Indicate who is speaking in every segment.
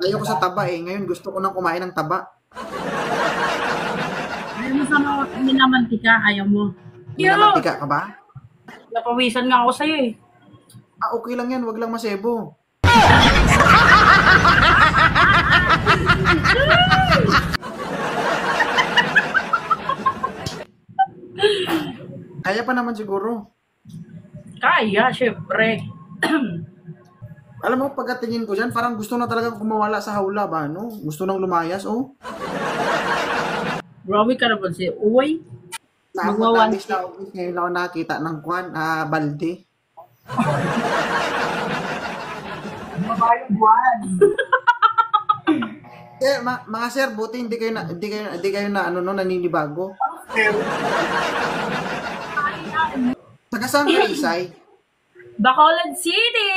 Speaker 1: Ayoko sa taba eh. Ngayon gusto ko nang kumain ng taba.
Speaker 2: Ayaw mo sa minamantika, ayaw mo.
Speaker 1: Minamantika ka ba?
Speaker 2: Napawisan nga ako sa'yo eh.
Speaker 1: Okay lang yan. Wag lang masebo. Kaya pa naman siguro.
Speaker 2: Kaya, syempre.
Speaker 1: Alam mo, pagkatingin ko dyan, parang gusto na talaga kumawala sa hawla ba, no? Gusto nang lumayas, oh.
Speaker 2: Grabe ka naman si Uy.
Speaker 1: Nakapagtalis na ako. Ngayon lang ako nakakita ng kwan, balde.
Speaker 3: Mabayang buwan.
Speaker 1: Mga sir, buti hindi kayo na ano no naninibago. Taga saan kayo, Isay?
Speaker 2: Bacolod City!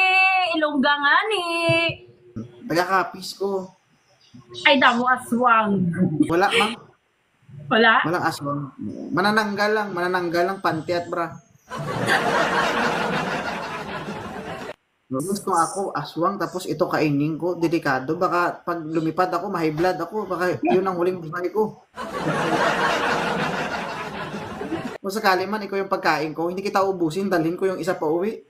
Speaker 2: Ilongga nga ni.
Speaker 1: Taga Kapis ko.
Speaker 2: Ay, damo aswang.
Speaker 1: Wala, ma'am.
Speaker 2: Wala?
Speaker 1: Walang aswang. Manananggal lang, panty at bra. Gusto ako, aswang, tapos ito kainin ko, delikado. Baka pag lumipad ako, ma-high blood ako, baka yun ang huling buhay ko. Kung sakali man, ikaw yung pagkain ko, hindi kita ubusin, dalhin ko yung isa pa uwi.